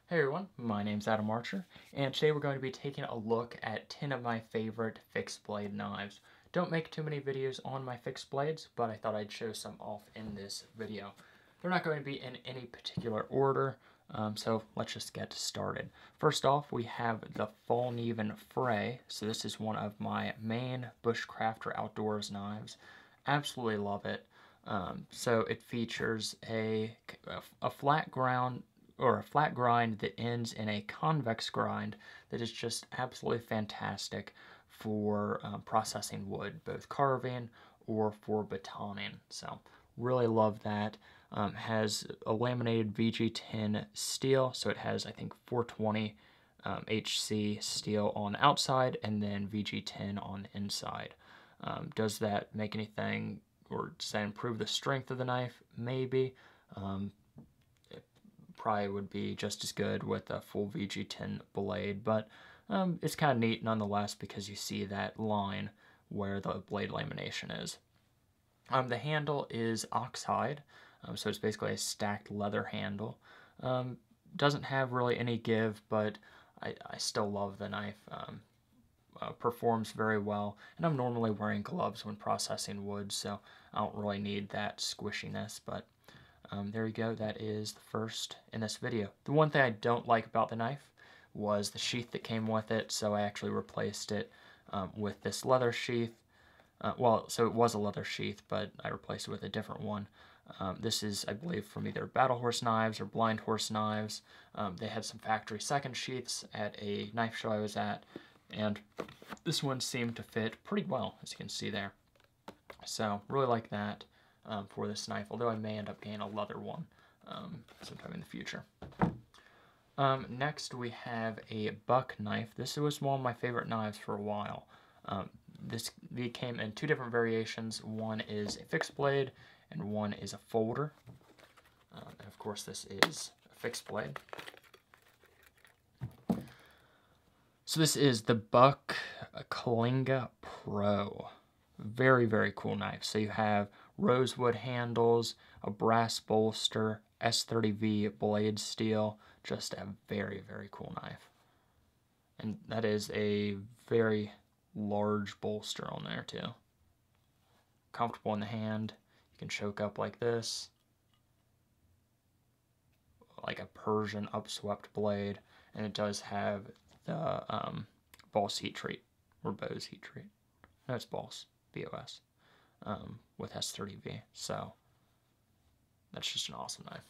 Hey everyone, my name's Adam Archer, and today we're going to be taking a look at 10 of my favorite fixed blade knives. Don't make too many videos on my fixed blades, but I thought I'd show some off in this video. They're not going to be in any particular order, so let's just get started. First off, we have the Fallkniven Frey. So this is one of my main bushcraft or outdoors knives. Absolutely love it. So it features a flat grind that ends in a convex grind that is just absolutely fantastic for processing wood, both carving or for batoning. So really love that. Has a laminated VG10 steel, so it has I think 420 HC steel on the outside and then VG10 on the inside. Does that make anything, or does that improve the strength of the knife? Maybe. It probably would be just as good with a full VG10 blade, but it's kind of neat nonetheless because you see that line where the blade lamination is. The handle is oxhide, so it's basically a stacked leather handle. Doesn't have really any give, but I still love the knife. Performs very well, and I'm normally wearing gloves when processing wood, so I don't really need that squishiness, but there you go. That is the first in this video. The one thing I don't like about the knife was the sheath that came with it, so I actually replaced it with this leather sheath. So it was a leather sheath, but I replaced it with a different one. This is, I believe, from either Battle Horse Knives or Blind Horse Knives. They had some factory second sheaths at a knife show I was at, and this one seemed to fit pretty well, as you can see there. So, really like that for this knife, although I may end up getting a leather one sometime in the future. Next, we have a buck knife. This was one of my favorite knives for a while. They came in two different variations. One is a fixed blade, and one is a folder. And of course, this is a fixed blade. So this is the Buck Kalinga Pro. Very, very cool knife. So you have rosewood handles, a brass bolster, S30V blade steel. Just a very, very cool knife. And that is a very large bolster on there too. Comfortable in the hand. You can choke up like this. Like a Persian upswept blade. And it does have the Boss heat treat, or Bose heat treat. No, it's Boss, B-O-S, with S30V. So that's just an awesome knife.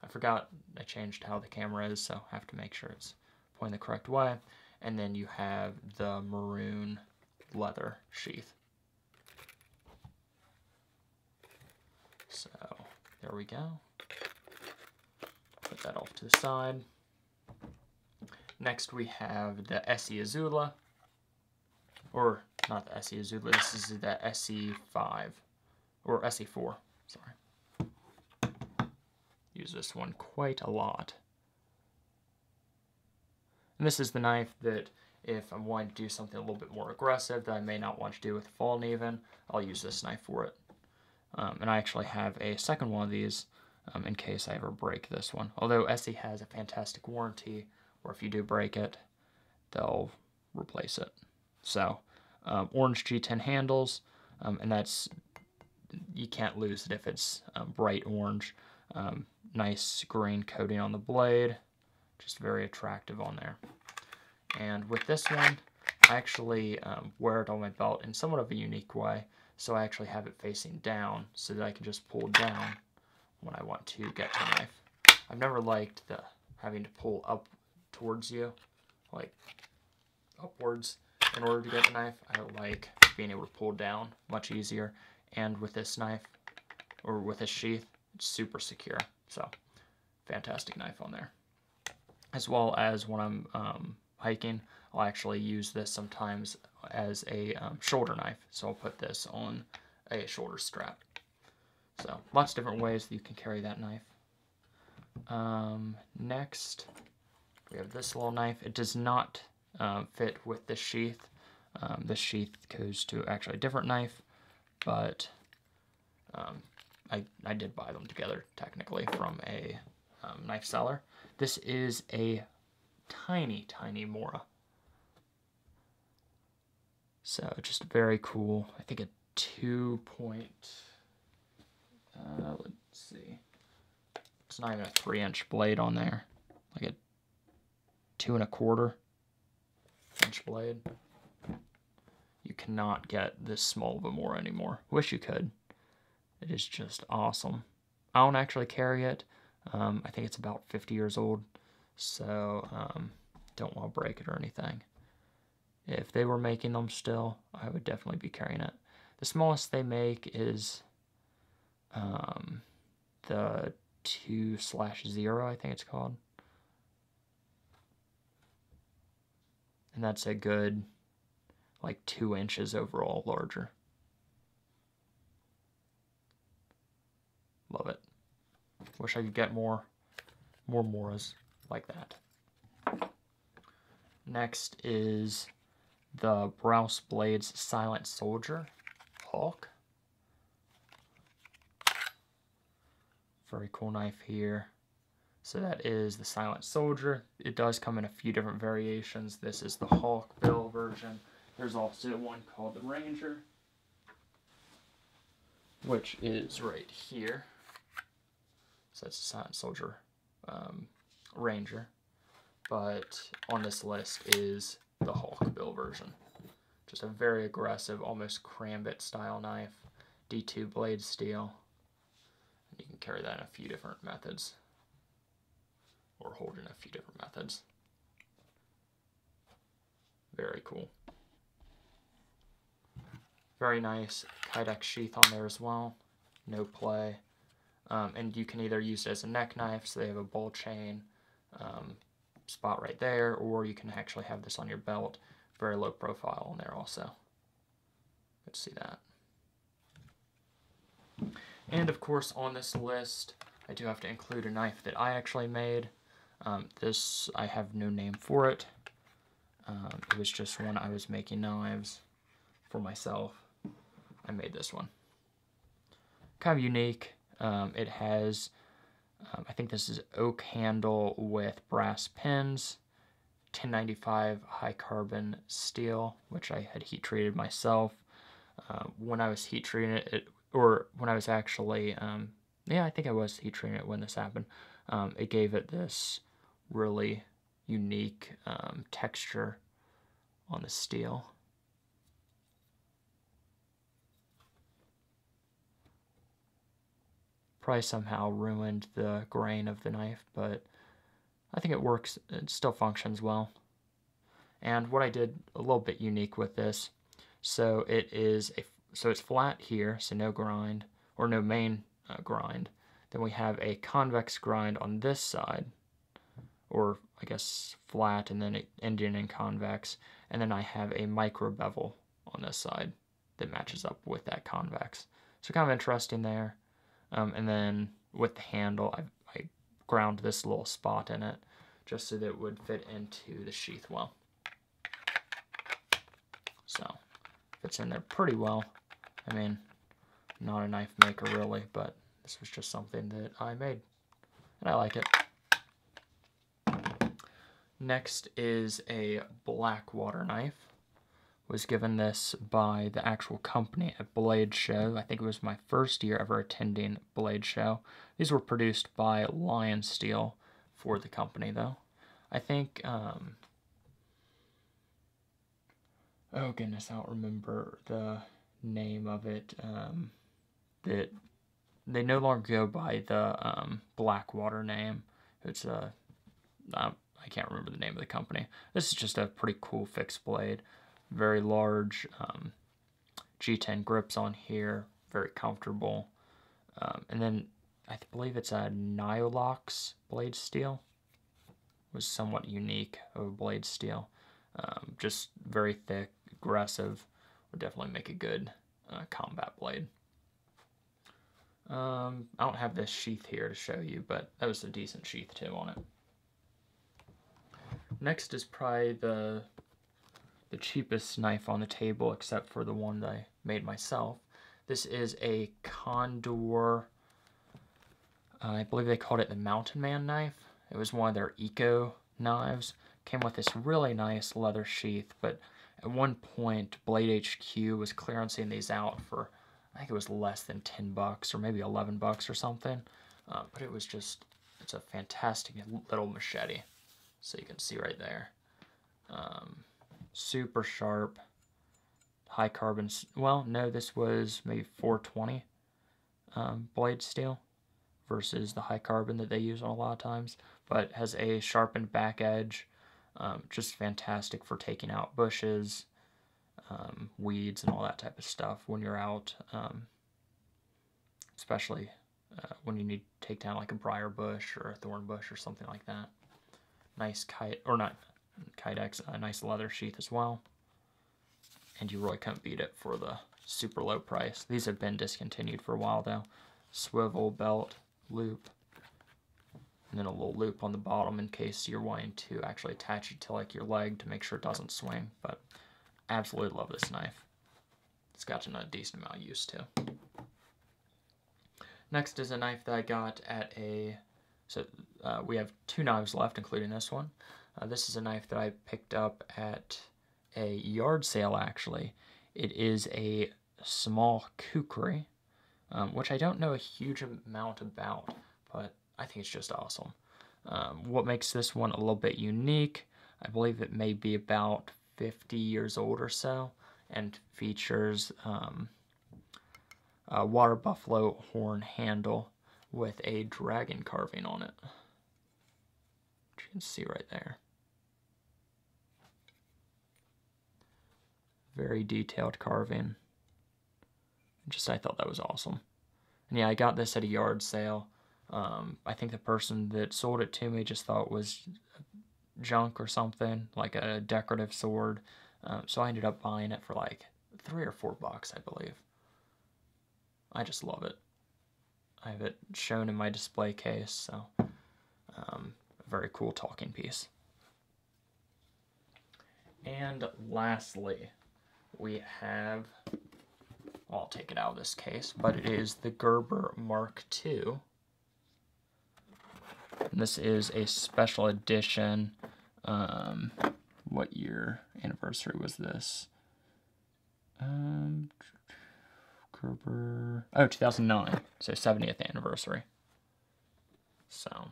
I forgot I changed how the camera is, so I have to make sure it's pointing the correct way. And then you have the maroon leather sheath. So there we go. Put that off to the side. Next we have the SE Azula, or not the SE Azula, this is the SE5, or SE4, sorry. Use this one quite a lot. And this is the knife that if I'm wanting to do something a little bit more aggressive that I may not want to do with Fallkniven, I'll use this knife for it. And I actually have a second one of these in case I ever break this one. Although SE has a fantastic warranty, or if you do break it, they'll replace it. So, orange G10 handles, and that's, you can't lose it if it's bright orange. Nice green coating on the blade, just very attractive on there. And with this one, I actually wear it on my belt in somewhat of a unique way. So I actually have it facing down so that I can just pull down when I want to get to the knife. I've never liked the having to pull up towards you, like upwards, in order to get the knife. I like being able to pull down, much easier. And with this knife, or with this sheath, it's super secure. So, fantastic knife on there. As well as when I'm hiking, I'll actually use this sometimes as a shoulder knife. So I'll put this on a shoulder strap. So, lots of different ways that you can carry that knife. Next, we have this little knife. It does not fit with this sheath. This sheath goes to actually a different knife, but I did buy them together technically from a knife seller. This is a tiny, tiny Mora. So just very cool. I think a 2 point, let's see. It's not even a 3-inch blade on there. Like a 2 1/4 inch blade. You cannot get this small of a Mora anymore. Wish you could. It is just awesome. I don't actually carry it. I think it's about 50 years old, so don't want to break it or anything. If they were making them still, I would definitely be carrying it. The smallest they make is the 2/0, I think it's called. And that's a good, like 2 inches overall larger. Love it. Wish I could get more Moras like that. Next is the Browse Blades Silent Soldier Hawk. Very cool knife here. So that is the Silent Soldier. It does come in a few different variations. This is the Hawk Bill version. There's also one called the Ranger, which is right here. So that's the Silent Soldier Ranger. But on this list is the Hawk Bill version. Just a very aggressive, almost Crambit style knife. D2 blade steel. You can carry that in a few different methods, or hold in a few different methods. Very cool. Very nice Kydex sheath on there as well. No play. And you can either use it as a neck knife, so they have a ball chain spot right there, or you can actually have this on your belt. Very low profile on there also. Let's see that. And of course on this list, I do have to include a knife that I actually made. This, I have no name for it. It was just when I was making knives for myself. I made this one. Kind of unique. It has, I think this is oak handle with brass pins, 1095 high carbon steel, which I had heat treated myself. When I was heat treating it, or when I was actually, yeah, I think I was heat treating it when this happened. It gave it this really unique texture on the steel. Probably somehow ruined the grain of the knife, but I think it works. It still functions well. And what I did a little bit unique with this, so it's flat here, so no grind, or no main grind. Then we have a convex grind on this side, or I guess flat and then ending in convex, and then I have a micro bevel on this side that matches up with that convex. So kind of interesting there. And then with the handle, I ground this little spot in it just so that it would fit into the sheath well. So fits in there pretty well. I mean, not a knife maker really, but this was just something that I made, and I like it. Next is a Blackwater knife. Was given this by the actual company at Blade Show. I think it was my first year ever attending Blade Show. These were produced by Lion Steel for the company though. I think, oh goodness, I don't remember the name of it. That they no longer go by the Blackwater name. It's a, I can't remember the name of the company. This is just a pretty cool fixed blade. Very large G10 grips on here, very comfortable. And then I believe it's a Nylox blade steel. Was somewhat unique of a blade steel. Just very thick, aggressive. Would definitely make a good combat blade. I don't have this sheath here to show you, but that was a decent sheath too on it. Next is probably the cheapest knife on the table, except for the one that I made myself. This is a Condor I believe they called it the Mountain Man knife. It was one of their eco knives. Came with this really nice leather sheath, but at one point, Blade HQ was clearancing these out for, I think it was less than 10 bucks or maybe 11 bucks or something. But it was just, it's a fantastic little machete. So you can see right there. Super sharp, high carbon. Well, no, this was maybe 420 blade steel versus the high carbon that they use a lot of times, but has a sharpened back edge. Just fantastic for taking out bushes, weeds, and all that type of stuff when you're out, especially when you need to take down like a briar bush or a thorn bush or something like that. Nice kydex, a nice leather sheath as well. And you really couldn't beat it for the super low price. These have been discontinued for a while though. Swivel belt, loop, and then a little loop on the bottom in case you're wanting to actually attach it to like your leg to make sure it doesn't swing. But absolutely love this knife. It's gotten a decent amount of use too. Next is a knife that I got at we have 2 knives left, including this one. This is a knife that I picked up at a yard sale, actually. It is a small Kukri, which I don't know a huge amount about, but I think it's just awesome. What makes this one a little bit unique, I believe it may be about 50 years old or so, and features a water buffalo horn handle with a dragon carving on it, which you can see right there. Very detailed carving. I thought that was awesome. And yeah, I got this at a yard sale. I think the person that sold it to me just thought it was junk or something, like a decorative sword. So I ended up buying it for like $3 or $4, I believe. I just love it. I have it shown in my display case, so a very cool talking piece. And lastly, we have, well, I'll take it out of this case, but it is the Gerber Mark II. And this is a special edition. What year anniversary was this? Gerber, 2009, so 70th anniversary. So,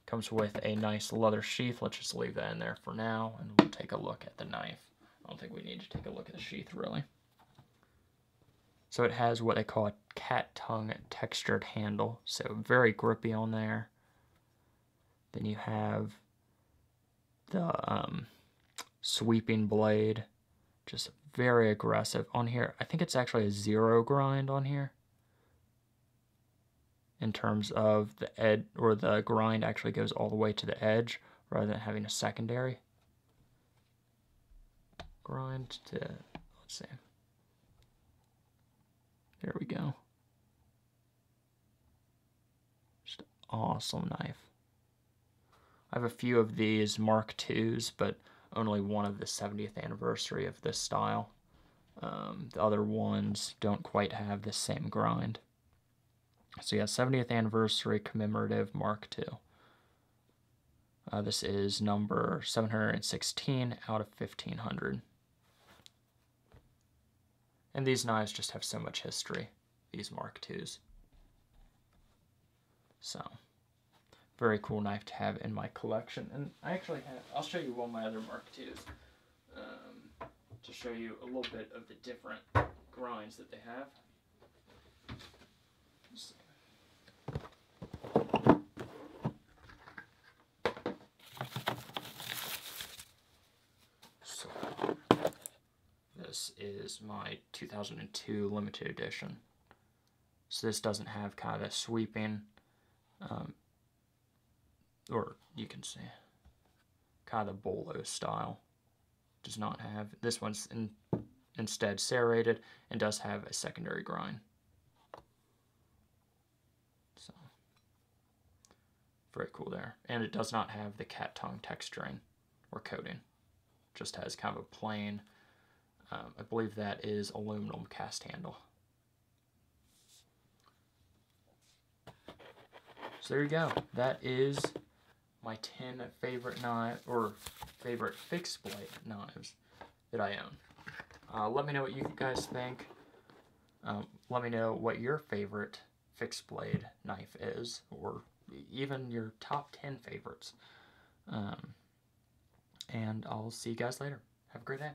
comes with a nice leather sheath. Let's just leave that in there for now, and we'll take a look at the knife. I don't think we need to take a look at the sheath, really. So it has what they call a cat tongue textured handle, so very grippy on there. Then you have the sweeping blade, just very aggressive on here. I think it's actually a 0 grind on here in terms of the edge, or the grind actually goes all the way to the edge rather than having a secondary grind to, let's see. There we go. Just an awesome knife. I have a few of these Mark IIs, but only one of the 70th anniversary of this style. The other ones don't quite have the same grind. So yeah, 70th anniversary commemorative Mark II. This is number 716 out of 1500. And these knives just have so much history, these Mark IIs. So, very cool knife to have in my collection. And I actually have, I'll show you one of my other Mark IIs to show you a little bit of the different grinds that they have. Let's see. So, this is my 2002 limited edition. So this doesn't have kind of a sweeping, or you can see, kind of the bolo style. Does not have, this one's instead serrated and does have a secondary grind. So, very cool there. And it does not have the cat tongue texturing or coating. Just has kind of a plain, I believe that is aluminum cast handle. So there you go. That is my 10 favorite favorite fixed blade knives that I own. Let me know what you guys think. Let me know what your favorite fixed blade knife is, or even your top 10 favorites. And I'll see you guys later. Have a great day.